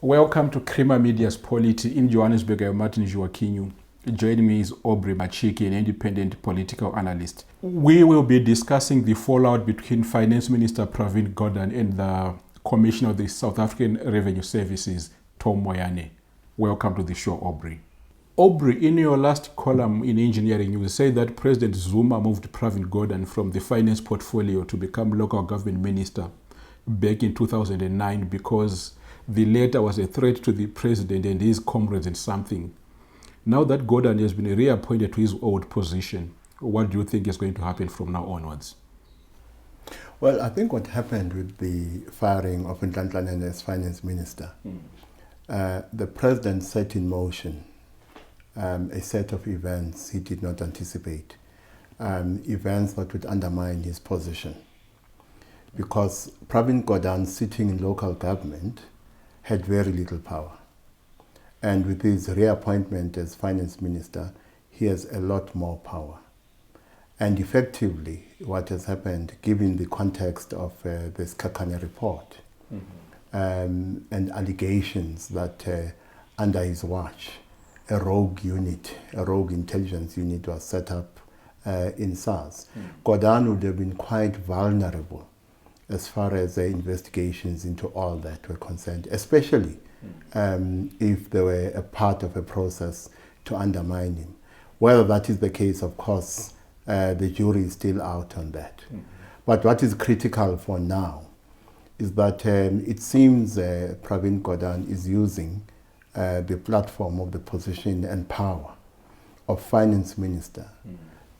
Welcome to Crema Media's Polity. In Johannesburg, I'm Martin Joaquinho. Joining me is Aubrey Machiki, an independent political analyst. We will be discussing the fallout between Finance Minister Pravin Gordhan and the Commissioner of the South African Revenue Services, Tom Moyane. Welcome to the show, Aubrey. Aubrey, in your last column in Engineering, you say that President Zuma moved Pravin Gordhan from the finance portfolio to become local government minister back in 2009 because the latter was a threat to the president and his comrades in something. Now that Gordhan has been reappointed to his old position, what do you think is going to happen from now onwards? Well, I think what happened with the firing of Nhlanhla Nene as finance minister, the president set in motion a set of events he did not anticipate, events that would undermine his position. Because Pravin Gordhan, sitting in local government, had very little power. And with his reappointment as finance minister, he has a lot more power. And effectively, what has happened, given the context of this Kakane report, and allegations that under his watch, a rogue intelligence unit was set up in SARS. Gordhan would have been quite vulnerable as far as the investigations into all that were concerned, especially if they were a part of a process to undermine him. Whether that is the case, of course, the jury is still out on that. But what is critical for now is that it seems Pravin Gordhan is using the platform of the position and power of finance minister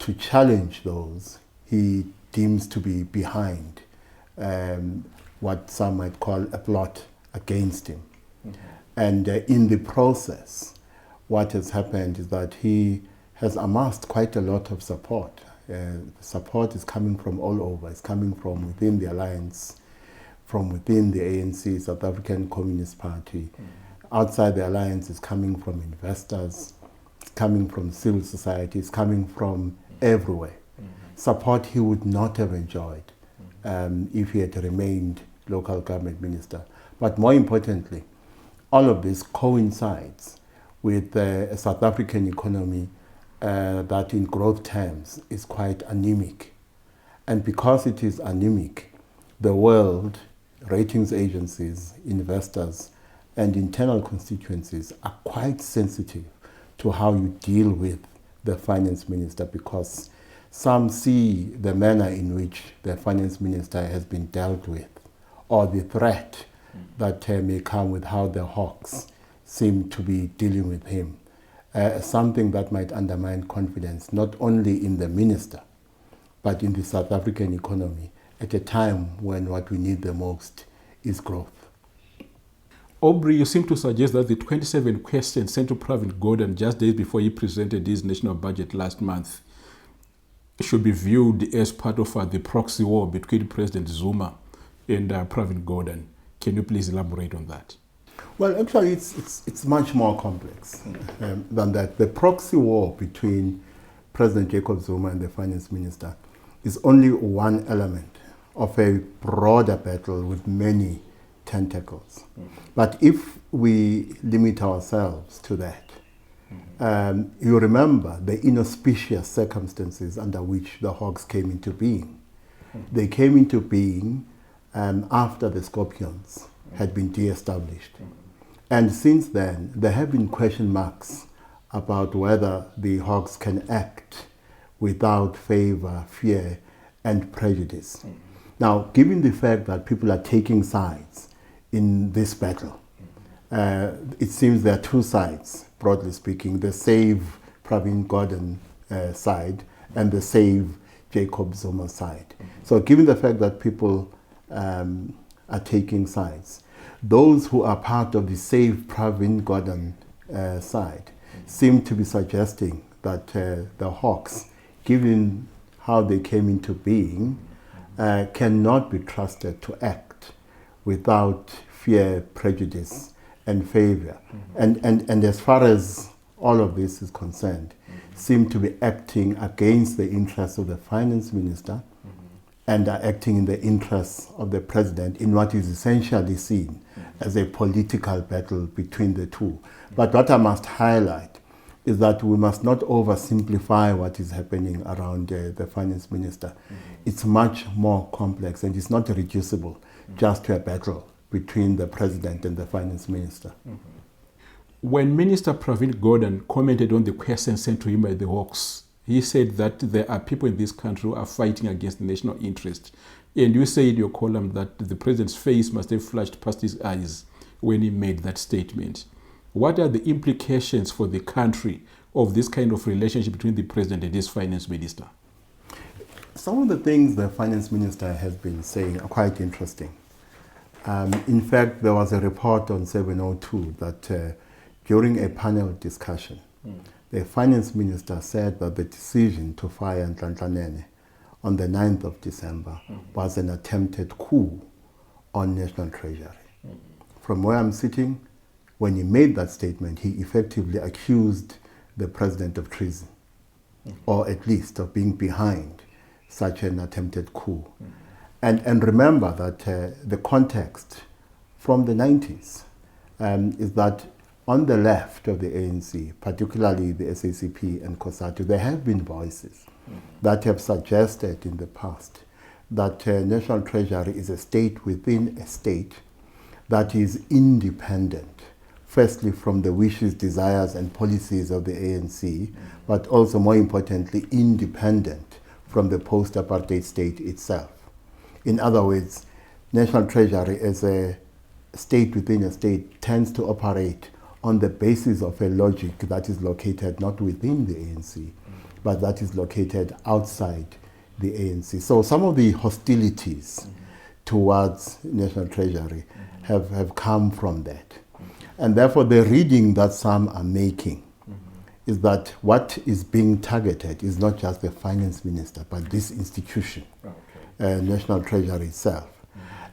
to challenge those he deems to be behind what some might call a plot against him. And in the process, what has happened is that he has amassed quite a lot of support. Support is coming from all over. It's coming from within the alliance, from within the ANC, South African Communist Party. Outside the alliance is coming from investors, it's coming from civil society, it's coming from everywhere. Support he would not have enjoyed if he had remained local government minister. But more importantly, all of this coincides with a South African economy that in growth terms is quite anemic. And because it is anemic, the world, ratings agencies, investors, and internal constituencies are quite sensitive to how you deal with the finance minister, because some see the manner in which the finance minister has been dealt with, or the threat that may come with how the hawks seem to be dealing with him, something that might undermine confidence not only in the minister, but in the South African economy at a time when what we need the most is growth. Aubrey, you seem to suggest that the 27 questions sent to Pravin Gordhan just days before he presented his national budget last month should be viewed as part of the proxy war between President Zuma and Pravin Gordhan. Can you please elaborate on that? Well, actually, it's much more complex than that. The proxy war between President Jacob Zuma and the finance minister is only one element of a broader battle with many tentacles. But if we limit ourselves to that, you remember the inauspicious circumstances under which the hawks came into being. They came into being after the scorpions had been de-established. And since then, there have been question marks about whether the hawks can act without favor, fear, and prejudice. Now, given the fact that people are taking sides in this battle, it seems there are two sides, broadly speaking, the Save Pravin Gordhan side and the Save Jacob Zuma side. So given the fact that people are taking sides, those who are part of the Save Pravin Gordhan side seem to be suggesting that the hawks, given how they came into being, cannot be trusted to act without fear, prejudice, and favor. And as far as all of this is concerned, seem to be acting against the interests of the finance minister and are acting in the interests of the president in what is essentially seen as a political battle between the two. But what I must highlight is that we must not oversimplify what is happening around the finance minister. It's much more complex and it's not reducible just to a battle between the president and the finance minister. When Minister Pravin Gordhan commented on the question sent to him by the Hawks, he said that there are people in this country who are fighting against the national interest. And you say in your column that the president's face must have flashed past his eyes when he made that statement. What are the implications for the country of this kind of relationship between the president and his finance minister? Some of the things the finance minister has been saying are quite interesting. In fact, there was a report on 702 that during a panel discussion, the finance minister said that the decision to fire Nhlanhla Nene on the 9th of December was an attempted coup on National Treasury. From where I'm sitting, when he made that statement, he effectively accused the president of treason, or at least of being behind such an attempted coup. And remember that the context from the 90s is that on the left of the ANC, particularly the SACP and COSATU, there have been voices that have suggested in the past that National Treasury is a state within a state that is independent, firstly from the wishes, desires and policies of the ANC, but also more importantly, independent from the post-apartheid state itself. In other words, National Treasury as a state within a state tends to operate on the basis of a logic that is located not within the ANC, but that is located outside the ANC. So some of the hostilities towards National Treasury have come from that. And therefore the reading that some are making is that what is being targeted is not just the finance minister, but this institution, National Treasury itself.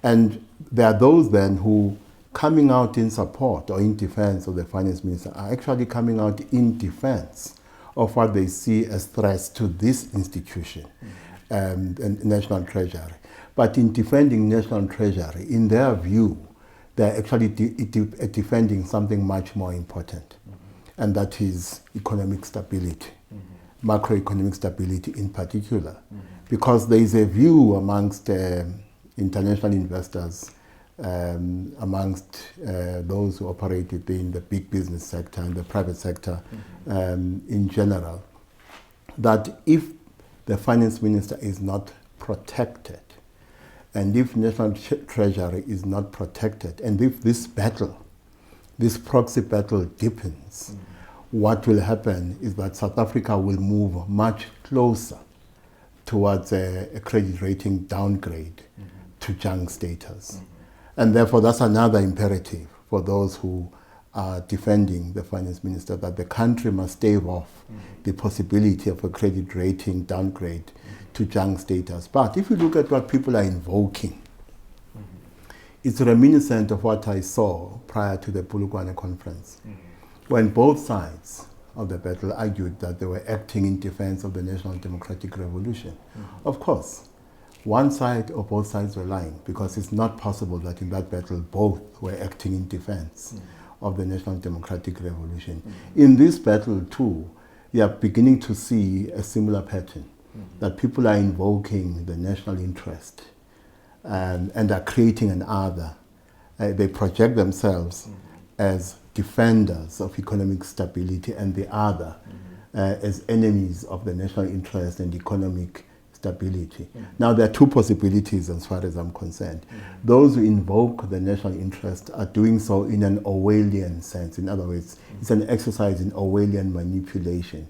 And there are those then who, coming out in support or in defense of the finance minister, are actually coming out in defense of what they see as threats to this institution, and National Treasury. But in defending National Treasury, in their view, they're actually defending something much more important, and that is economic stability, macroeconomic stability in particular, because there is a view amongst international investors, amongst those who operate within the big business sector and the private sector in general, that if the finance minister is not protected, and if National Treasury is not protected, and if this battle, this proxy battle deepens, what will happen is that South Africa will move much closer towards a credit rating downgrade to junk status. And therefore that's another imperative for those who are defending the finance minister, that the country must stave off the possibility of a credit rating downgrade to junk status. But if you look at what people are invoking, it's reminiscent of what I saw prior to the Polokwane conference, when both sides of the battle argued that they were acting in defense of the National Democratic Revolution. Of course, one side or both sides were lying, because it's not possible that in that battle both were acting in defense of the National Democratic Revolution. In this battle too, you are beginning to see a similar pattern, that people are invoking the national interest and are creating an other. They project themselves as defenders of economic stability, and the other as enemies of the national interest and economic stability. Now there are two possibilities as far as I'm concerned. Those who invoke the national interest are doing so in an Orwellian sense. In other words, it's an exercise in Orwellian manipulation.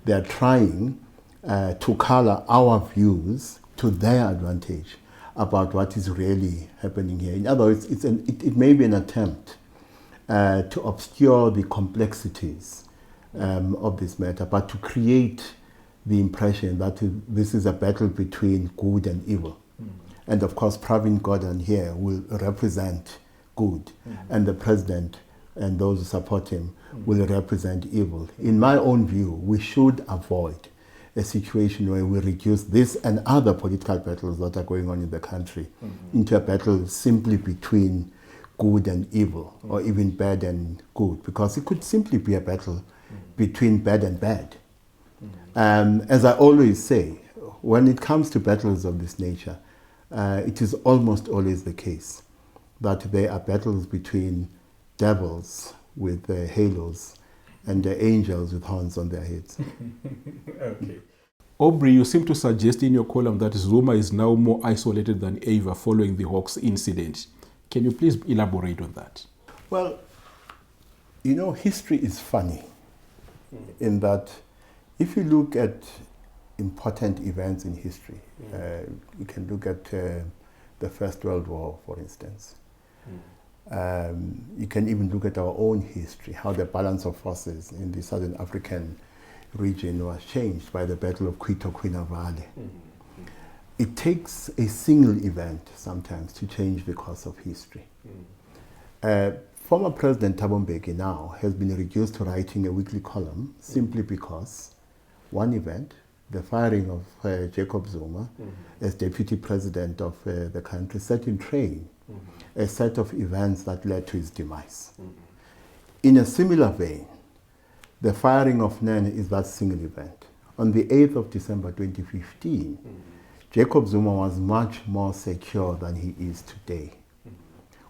They are trying to color our views to their advantage about what is really happening here. In other words, it may be an attempt to obscure the complexities of this matter, but to create the impression that this is a battle between good and evil. And of course, Pravin Gordhan here will represent good, and the president and those who support him will represent evil. In my own view, we should avoid a situation where we reduce this and other political battles that are going on in the country into a battle simply between good and evil, or even bad and good, because it could simply be a battle between bad and bad. As I always say, when it comes to battles of this nature, it is almost always the case that there are battles between devils with halos and angels with horns on their heads. Okay. Aubrey, you seem to suggest in your column that Zuma is now more isolated than ever following the Hawks incident. Can you please elaborate on that? Well, you know, history is funny in that if you look at important events in history, you can look at the First World War, for instance. You can even look at our own history, how the balance of forces in the Southern African region was changed by the Battle of Cuito-Cuinavale. It takes a single event sometimes to change the course of history. Former President Thabo Mbeki now has been reduced to writing a weekly column simply because one event, the firing of Jacob Zuma as deputy president of the country, set in train a set of events that led to his demise. In a similar vein, the firing of Nene is that single event. On the 8th of December 2015, Jacob Zuma was much more secure than he is today.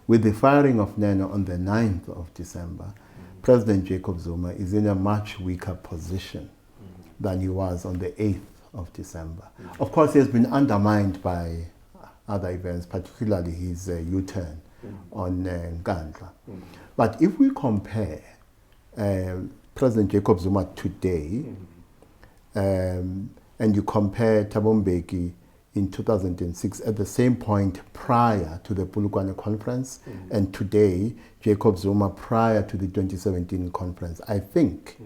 With the firing of Nene on the 9th of December, President Jacob Zuma is in a much weaker position than he was on the 8th of December. Of course, he has been undermined by other events, particularly his U-turn on Nhlanhla. But if we compare President Jacob Zuma today and you compare Thabo Mbeki in 2006 at the same point prior to the Polokwane conference and today Jacob Zuma prior to the 2017 conference, I think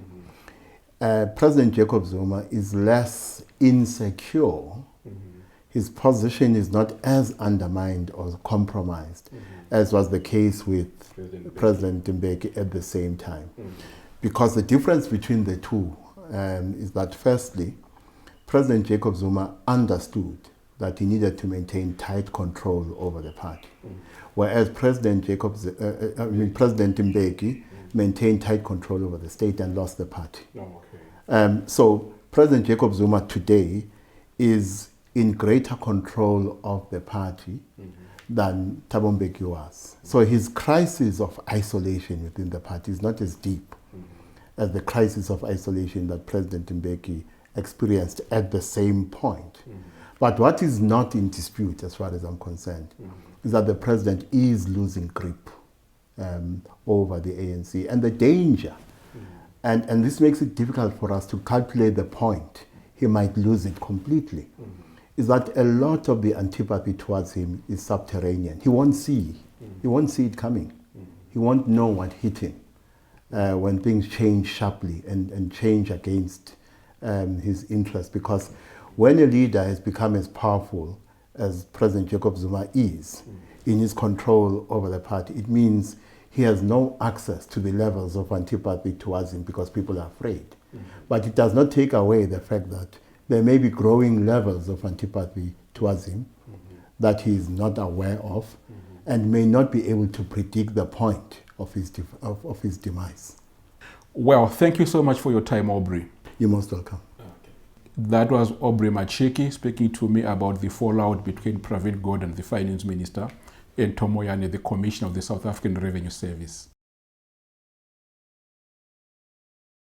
President Jacob Zuma is less insecure. His position is not as undermined or compromised as was the case with President Mbeki at the same time. Because the difference between the two is that firstly, President Jacob Zuma understood that he needed to maintain tight control over the party, whereas President Mbeki maintained tight control over the state and lost the party. So President Jacob Zuma today is in greater control of the party than Thabo Mbeki was. So his crisis of isolation within the party is not as deep as the crisis of isolation that President Mbeki experienced at the same point. But what is not in dispute, as far as I'm concerned, is that the president is losing grip over the ANC. And the danger, and this makes it difficult for us to calculate the point he might lose it completely, is that a lot of the antipathy towards him is subterranean. He won't see it coming. He won't know what hit him when things change sharply and change against his interests. Because when a leader has become as powerful as President Jacob Zuma is in his control over the party, it means he has no access to the levels of antipathy towards him because people are afraid. But it does not take away the fact that there may be growing levels of antipathy towards him that he is not aware of and may not be able to predict the point of his demise. Well, thank you so much for your time, Aubrey. You're most welcome. That was Aubrey Machiki speaking to me about the fallout between Pravin Gordhan, the finance minister, and Tom Moyane, the commissioner of the South African Revenue Service.